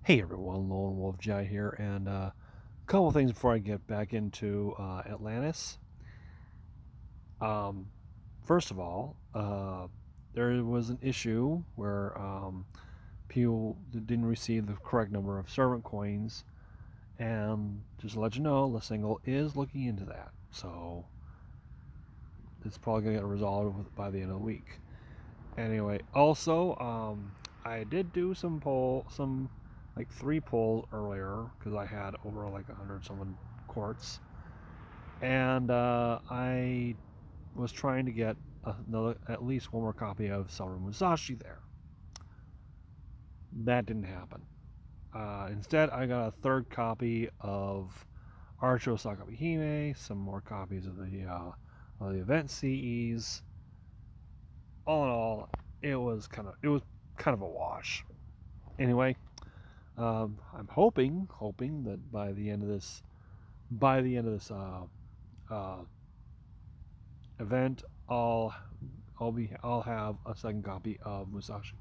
Hey everyone, Lone Wolf Jai here, and a couple things before I get back into Atlantis. Um, First of all, there was an issue where people didn't receive the correct number of servant coins, and just to let you know, Lasengle is looking into that, so it's probably going to get resolved by the end of the week. Anyway, also, I did do some like 3 polls earlier because I had over like 100 quartz, and I was trying to get at least one more copy of Zerker Musashi there. That didn't happen. Instead, I got a third copy of Archo Sakabihime, some more copies of the event CEs. All in all, it was kind of a wash. Anyway, I'm hoping that by the end of this uh, event, I'll have a second copy of Zerker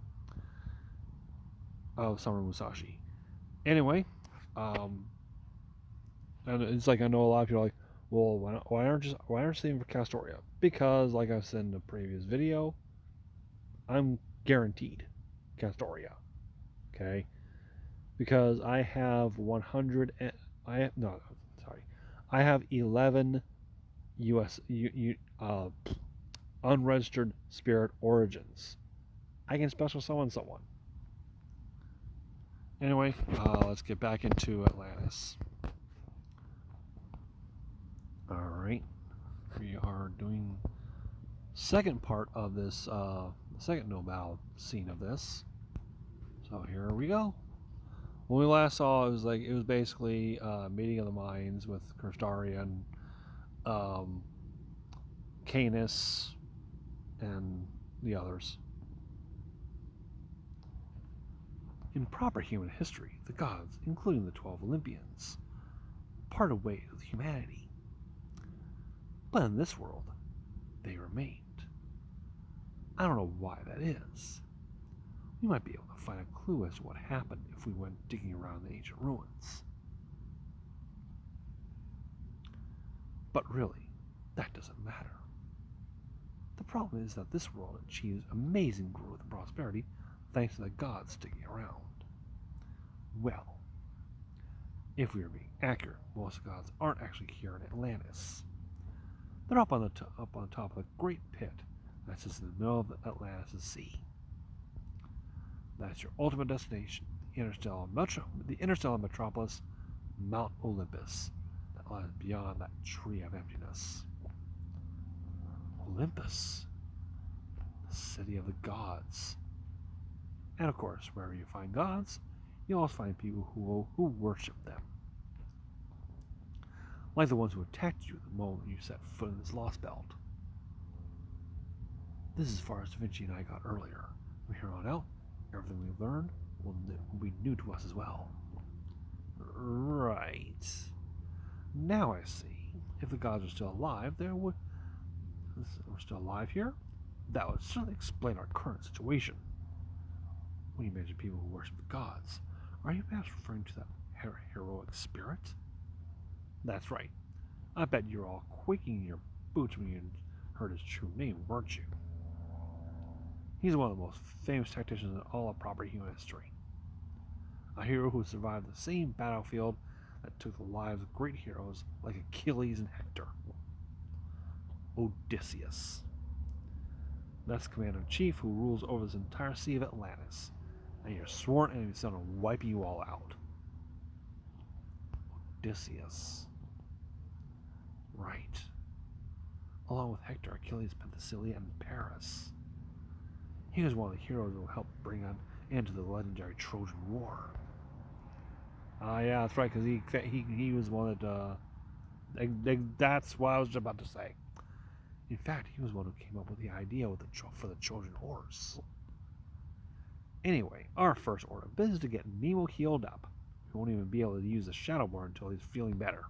Musashi. Anyway, um, and it's like I know a lot of people are like, well, why aren't you saving for Castoria? Because, like I said in the previous video, I'm guaranteed Castoria. Okay, because I have 100. I have, no, sorry, I have 11 U.S. Unregistered spirit origins. I can special summon someone. Anyway, let's get back into Atlantis. All right, we are doing second part of this, second Nobel scene of this. So here we go. When we last saw, it was basically meeting of the minds with Kirstaria and Canis and the others. In proper human history, the gods, including the 12 Olympians, parted ways with humanity. But in this world, they remained. I don't know why that is. We might be able to find a clue as to what happened if we went digging around the ancient ruins. But really, that doesn't matter. The problem is that this world achieves amazing growth and prosperity thanks to the gods sticking around. Well, if we are being accurate, most of the gods aren't actually here in Atlantis. They're up on the top of the great pit that sits in the middle of the Atlantis Sea. That's your ultimate destination, the interstellar metropolis, Mount Olympus, that lies beyond that tree of emptiness. Olympus, the city of the gods. And of course, wherever you find gods, you also find people who worship them. Like the ones who attacked you the moment you set foot in this Lostbelt. This is as far as Da Vinci and I got earlier. From here on out, everything we've learned will be new to us as well. Right. Now I see. If the gods are still alive, we're still alive here? That would certainly explain our current situation. When you mention people who worship the gods, are you perhaps referring to that heroic spirit? That's right. I bet you're all quaking in your boots when you heard his true name, weren't you? He's one of the most famous tacticians in all of proper human history. A hero who survived the same battlefield that took the lives of great heroes like Achilles and Hector. Odysseus. That's the commander-in-chief who rules over this entire sea of Atlantis, and your sworn enemy is going to wipe you all out. Odysseus. Right. Along with Hector, Achilles, Penthesilea, and Paris. He was one of the heroes who helped bring an end to the legendary Trojan War. Yeah, that's right, because he was one that, that's what I was about to say. In fact, he was one who came up with the idea for the Trojan horse. Anyway, our first order of business is to get Nemo healed up. We won't even be able to use the Shadow Board until he's feeling better.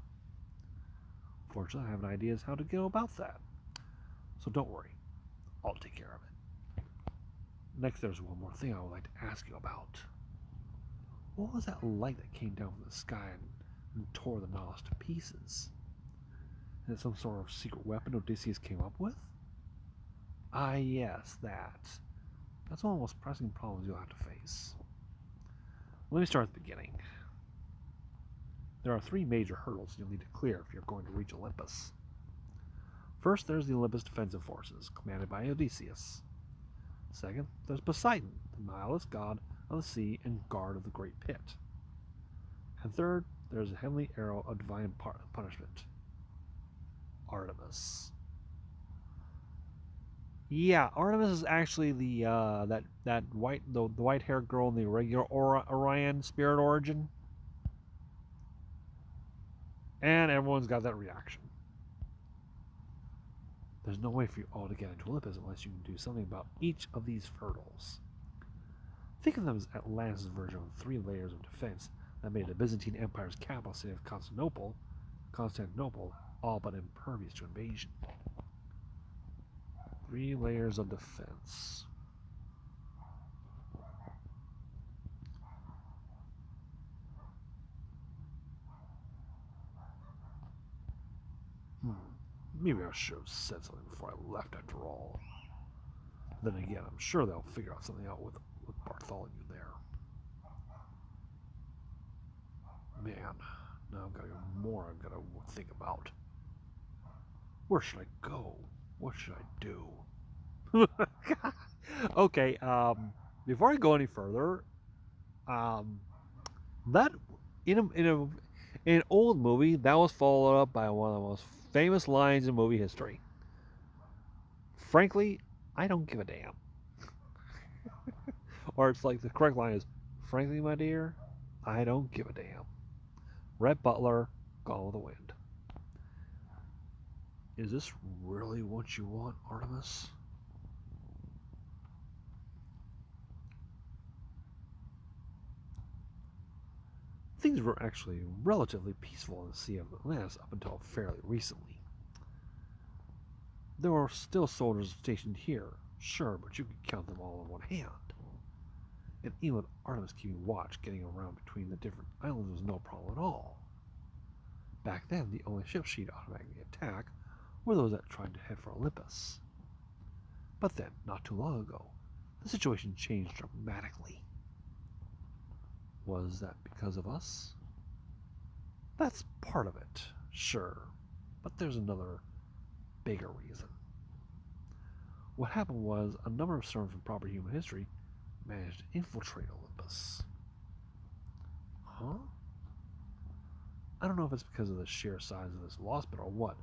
Fortunately, I have an idea as how to go about that. So don't worry, I'll take care of it. Next, there's one more thing I would like to ask you about. What was that light that came down from the sky and tore the Nautilus to pieces? Is it some sort of secret weapon Odysseus came up with? Ah, yes, that. That's one of the most pressing problems you'll have to face. Let me start at the beginning. There are 3 major hurdles you'll need to clear if you're going to reach Olympus. First, there's the Olympus Defensive Forces, commanded by Odysseus. Second, there's Poseidon, the nihilist god of the sea and guard of the Great Pit. And third, there's a heavenly arrow of divine punishment, Artemis. Yeah, Artemis is actually the white-haired girl in the regular Orion spirit origin, and everyone's got that reaction. There's no way for you all to get into Olympus unless you can do something about each of these hurdles. Think of them as Atlantis' version of 3 layers of defense that made the Byzantine Empire's capital city of Constantinople, all but impervious to invasion. 3 layers of defense. Maybe I should have said something before I left after all. Then again, I'm sure they'll figure out something out with Bartholomew there. Man, now I've got more I've got to think about. Where should I go? What should I do? Okay, before I go any further, that in an old movie that was followed up by one of the most famous lines in movie history. Frankly, I don't give a damn. Or it's like the correct line is, frankly, my dear, I don't give a damn. Rhett Butler, Gone with the Wind. Is this really what you want, Artemis? Things were actually relatively peaceful in the Sea of Atlantis up until fairly recently. There were still soldiers stationed here, sure, but you could count them all on one hand. And even with Artemis keeping watch, getting around between the different islands was no problem at all. Back then, the only ships she'd automatically attack were those that tried to head for Olympus. But then, not too long ago, the situation changed dramatically. Was that because of us? That's part of it, sure, but there's another, bigger reason. What happened was a number of servants from proper human history managed to infiltrate Olympus. Huh? I don't know if it's because of the sheer size of this Lostbelt or what,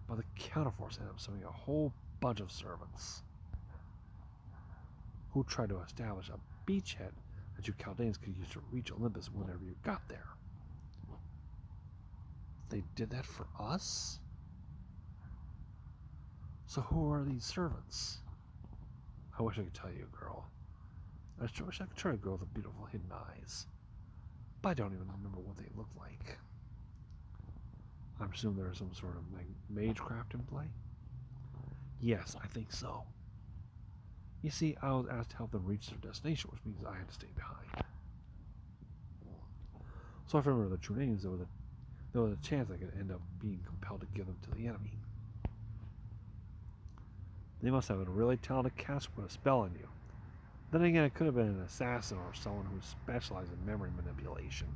but the counterforce ended up sending a whole bunch of servants who tried to establish a beachhead that you Chaldeans could use to reach Olympus whenever you got there. They did that for us? So who are these servants? I wish I could tell you, girl. I wish I could tell a girl with beautiful hidden eyes. But I don't even remember what they look like. I presume there is some sort of magecraft in play? Yes, I think so. You see, I was asked to help them reach their destination, which means I had to stay behind. So if I remember the true names, there was a chance I could end up being compelled to give them to the enemy. They must have a really talented cast to put a spell on you. Then again, it could have been an assassin or someone who specialized in memory manipulation.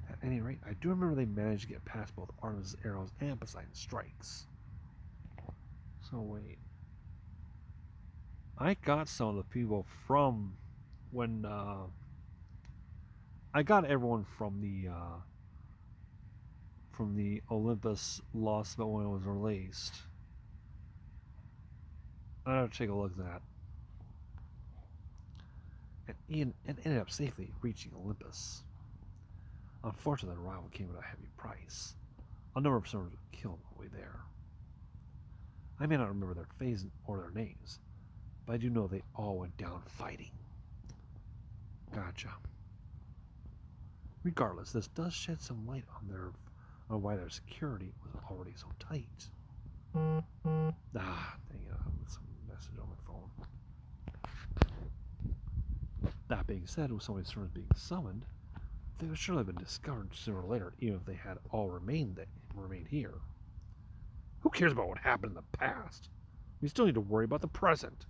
At any rate, I do remember they managed to get past both Artemis' arrows and Poseidon's strikes. So wait. I got some of the people from when I got everyone from the Olympus Lostbelt when it was released. I have to take a look at that. And ended up safely reaching Olympus. Unfortunately, the arrival came at a heavy price. A number of soldiers were killed on the way there. I may not remember their faces or their names, but I do know they all went down fighting. Gotcha. Regardless, this does shed some light on why their security was already so tight. Dang it, I have some message on my phone. That being said, with so many servants being summoned, they would surely have been discovered sooner or later, even if they had all remained here. Who cares about what happened in the past? We still need to worry about the present.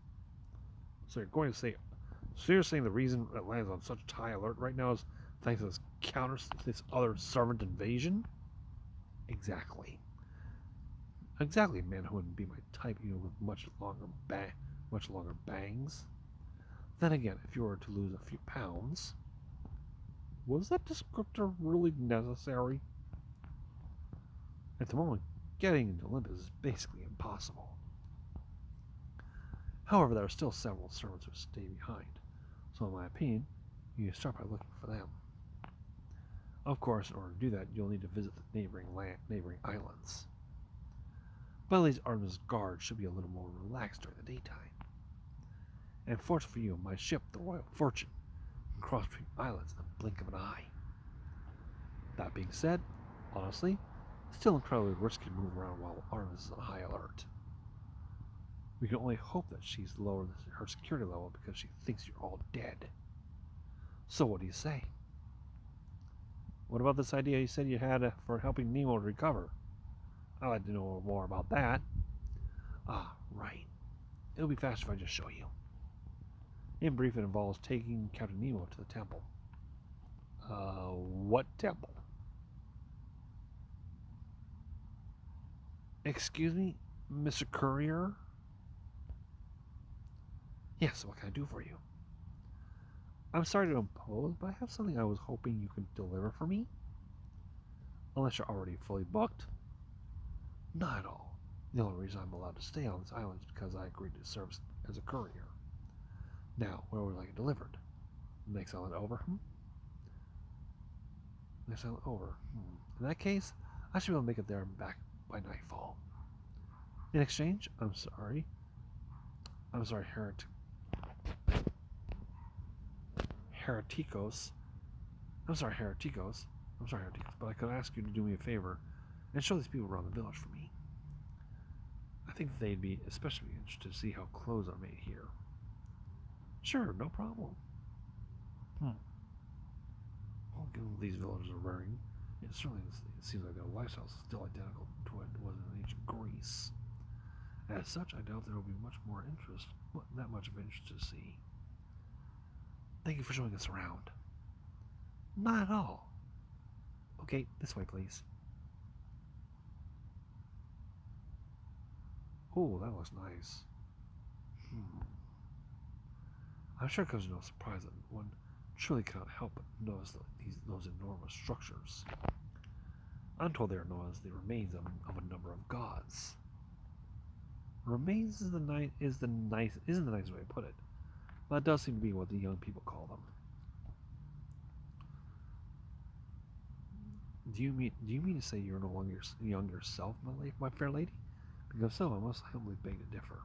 So you're saying the reason Atlanta's on such high alert right now is thanks to this other servant invasion? Exactly. Exactly, a man who wouldn't be my type, with much longer bangs. Then again, if you were to lose a few pounds, was that descriptor really necessary? At the moment, getting into Olympus is basically impossible. However, there are still several servants who stay behind, so in my opinion, you start by looking for them. Of course, in order to do that, you'll need to visit the neighboring islands. But at least Artemis' guard should be a little more relaxed during the daytime. And fortunately for you, my ship, the Royal Fortune, can cross between islands in the blink of an eye. That being said, honestly, it's still incredibly risky to move around while Artemis is on high alert. We can only hope that she's lowered her security level because she thinks you're all dead. So what do you say? What about this idea you said you had for helping Nemo to recover? I'd like to know more about that. Ah, right. It'll be faster if I just show you. In brief, it involves taking Captain Nemo to the temple. What temple? Excuse me, Mr. Courier? Yes, what can I do for you? I'm sorry to impose, but I have something I was hoping you could deliver for me. Unless you're already fully booked. Not at all. The only reason I'm allowed to stay on this island is because I agreed to serve as a courier. Now, where would I like it delivered? Next island over? Next island over. In that case, I should be able to make it there and back by nightfall. In exchange, I'm sorry, Hereticos, but I could ask you to do me a favor and show these people around the village for me. I think they'd be especially interested to see how clothes are made here. Sure, no problem. Well, given what these villagers are wearing, it seems like their lifestyle is still identical to what it was in ancient Greece. As such, I doubt there will be that much of interest to see. Thank you for showing us around. Not at all. Okay, this way, please. Oh, that looks nice. I'm sure it comes as no surprise that one truly cannot help but notice those enormous structures. I'm told they are known as the remains of a number of gods. Remains isn't the nicest way to put it, but it does seem to be what the young people call them. Do you mean to say you're no longer young yourself, my fair lady? Because so, I must humbly beg to differ.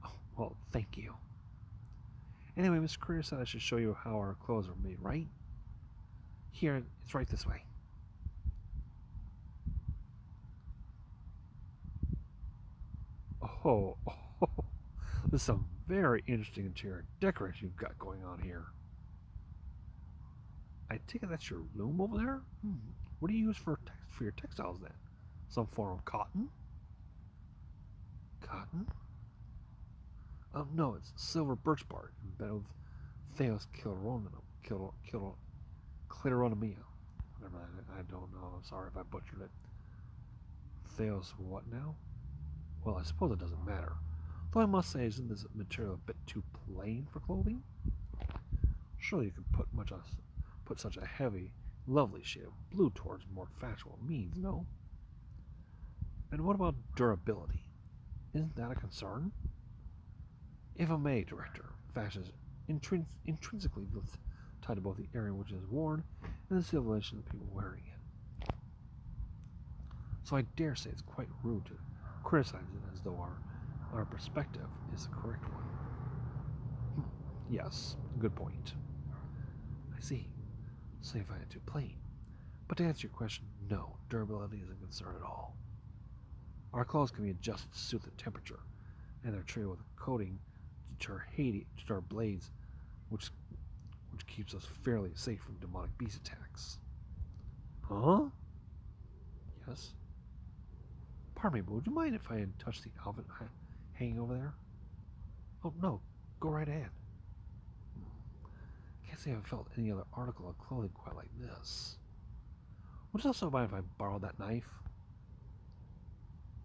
Oh, well, thank you. Anyway, Mr. Courier said I should show you how our clothes are made, right? Here, it's right this way. Oh, this is some very interesting interior decoration you've got going on here. I take it that's your loom over there? What do you use for your textiles then? Some form of cotton? Cotton? No, it's silver birch bark embedded with Theos Clitoronamia. Whatever, I don't know. I'm sorry if I butchered it. Theos what now? Well, I suppose it doesn't matter. Though I must say, isn't this material a bit too plain for clothing? Surely you could put such a heavy, lovely shade of blue towards more fashionable means, no? And what about durability? Isn't that a concern? If a May director, fashion is intrinsically tied to both the area in which it is worn and the civilization of the people wearing it. So I dare say it's quite rude to criticize it as though our perspective is the correct one. Yes, good point. I see. So you find it too plain. But to answer your question, no, durability isn't a concern at all. Our clothes can be adjusted to suit the temperature, and they're treated with a coating to deter blades which keeps us fairly safe from demonic beast attacks. Huh? Yes? Pardon me, but would you mind if I had touched the outfit hanging over there? Oh, no. Go right ahead. Can't say I've felt any other article of clothing quite like this. Would you also mind if I borrowed that knife?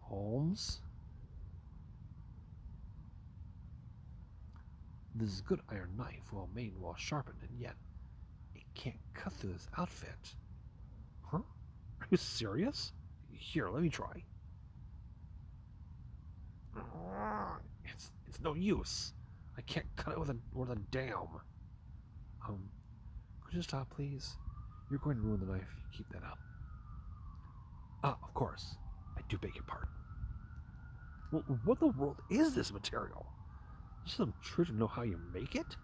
Holmes? This is a good iron knife, well made and well sharpened, and yet it can't cut through this outfit. Huh? Are you serious? Here, let me try. It's no use. I can't cut it with a dam. Could you stop, please? You're going to ruin the knife if you keep that up. Ah, of course. I do beg your pardon. Well, what in the world is this material? Is some truth to know how you make it?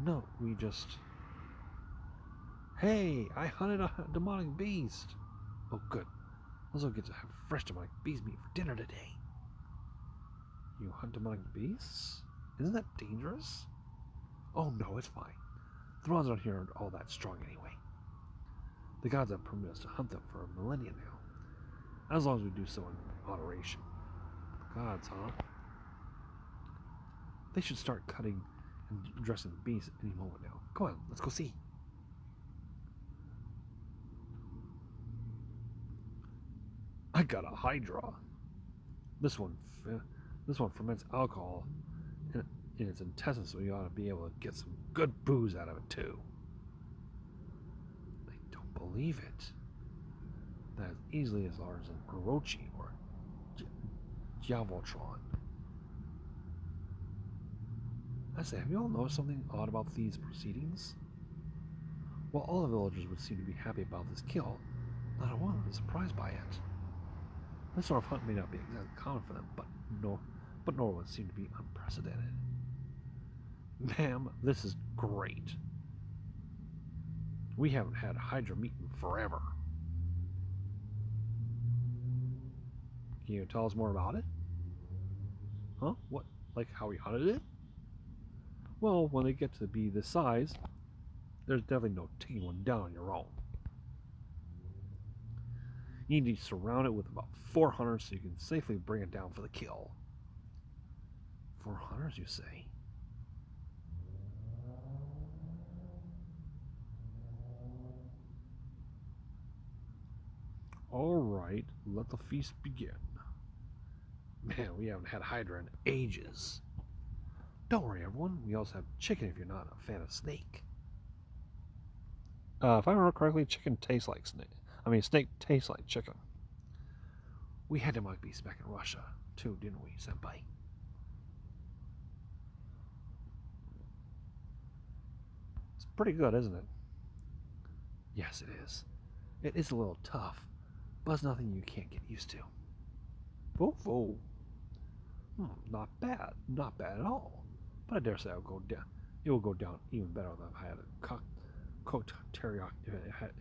No, we just... Hey, I hunted a demonic beast. Oh, good. Also get to have fresh demonic beast meat for dinner today. You hunt demonic beasts? Isn't that dangerous? Oh no, it's fine. The ones out here aren't all that strong anyway. The gods have permitted us to hunt them for a millennia now, as long as we do so in moderation. The gods, huh? They should start cutting and dressing the beasts any moment now. Come on, let's go see. I got a hydra. This one ferments alcohol in its intestines, so we ought to be able to get some good booze out of it too. I don't believe it. That is easily as large as an Orochi or Diavoltron. I say, have you all noticed something odd about these proceedings? While all the villagers would seem to be happy about this kill, not a one was surprised by it. This sort of hunt may not be exactly common for them, but nor would seem to be unprecedented. Ma'am, this is great. We haven't had Hydra meat in forever. Can you tell us more about it? Huh? What? Like how we hunted it? Well, when they get to be this size, there's definitely no taking one down on your own. You need to surround it with about 4 hunters so you can safely bring it down for the kill. 4 hunters, you say? Alright, let the feast begin. Man, we haven't had Hydra in ages. Don't worry, everyone. We also have chicken if you're not a fan of snake. If I remember correctly, chicken tastes like snake. Snake tastes like chicken. We had demonic beasts back in Russia, too, didn't we, Senpai? It's pretty good, isn't it? Yes, it is. It is a little tough, but it's nothing you can't get used to. Oh. Not bad. Not bad at all. But I dare say it will go down even better than if I had a cooked teriyaki,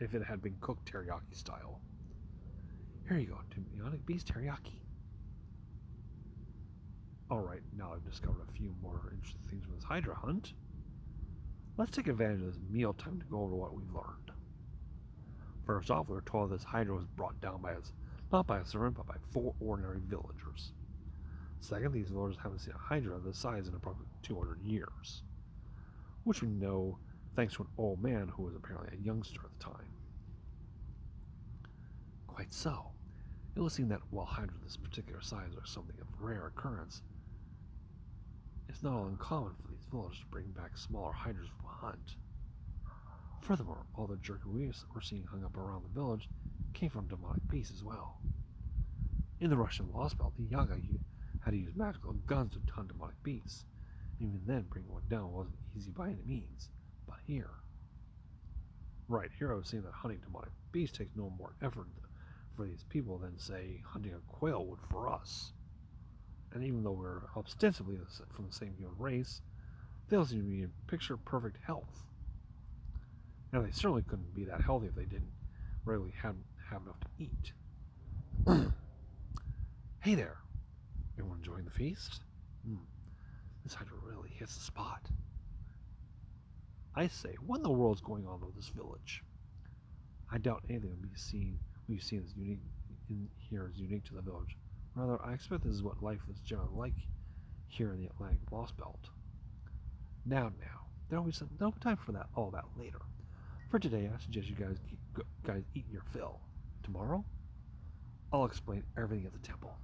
if it had been cooked teriyaki style. Here you go, demonic beast teriyaki. Alright, now I've discovered a few more interesting things from this Hydra hunt. Let's take advantage of this meal time to go over what we've learned. First off, we were told this Hydra was brought down not by a servant, but by 4 ordinary villagers. Second, these villagers haven't seen a Hydra of this size in approximately 200 years, which we know thanks to an old man who was apparently a youngster at the time. Quite so. It would seem that while Hydras of this particular size are something of rare occurrence, it's not uncommon for these villagers to bring back smaller Hydras from a hunt. Furthermore, all the jerky we were seeing hung up around the village came from demonic beasts as well. In the Russian Lostbelt, the Yaga had to use magical guns to hunt demonic beasts. Even then, bringing one down wasn't easy by any means. But here I was saying that hunting demonic beasts takes no more effort for these people than, say, hunting a quail would for us. And even though we're ostensibly from the same human race, they all seem to be in picture-perfect health. Now, they certainly couldn't be that healthy if they didn't regularly have enough to eat. Hey there! Everyone enjoying the feast? This Hydra really hits the spot. I say, what in the world's going on with this village? I doubt anything we've seen is unique in here is unique to the village. Rather, I expect this is what life is generally like here in the Atlantic Lostbelt. Now, there'll be no time for all that later. For today, I suggest you guys eat your fill. Tomorrow, I'll explain everything at the temple.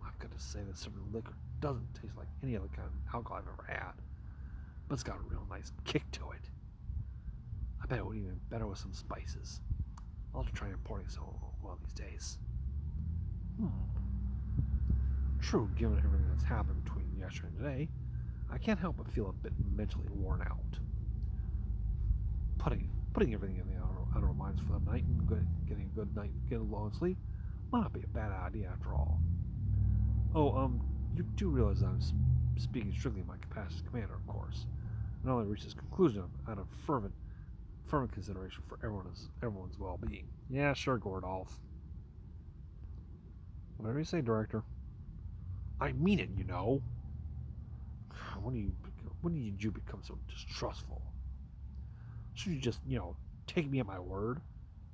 I've got to say that certain liquor doesn't taste like any other kind of alcohol I've ever had, but it's got a real nice kick to it. I bet it would even better with some spices. I'll have to try importing some one of these days. True, given everything that's happened between yesterday and today, I can't help but feel a bit mentally worn out. Putting everything in the outer minds for the night and getting a good night, get a long sleep, might not be a bad idea after all. Oh, you do realize I'm speaking strictly in my capacity as commander, of course, and only reached this conclusion out of fervent consideration for everyone's well-being. Yeah, sure, Gordolf. Whatever you say, Director. I mean it, you know. When did you become so distrustful? Should you just, take me at my word?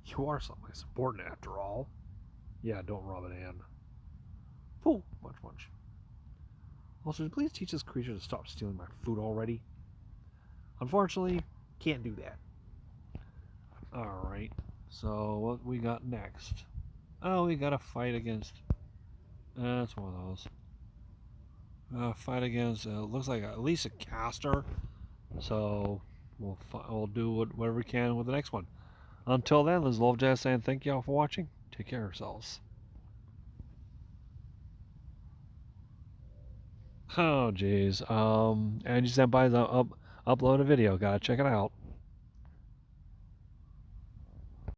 You are something my subordinate, after all. Yeah, don't rub it in. Pooh, much. Also, please teach this creature to stop stealing my food already. Unfortunately, can't do that. Alright, so what we got next? Oh, we got a fight against... that's one of those. Fight against, looks like at least a caster. So, we'll do whatever we can with the next one. Until then, this is Love Jazz saying thank you all for watching. Take care of yourselves. Oh, jeez. Angie Senpai's upload a video. Gotta check it out.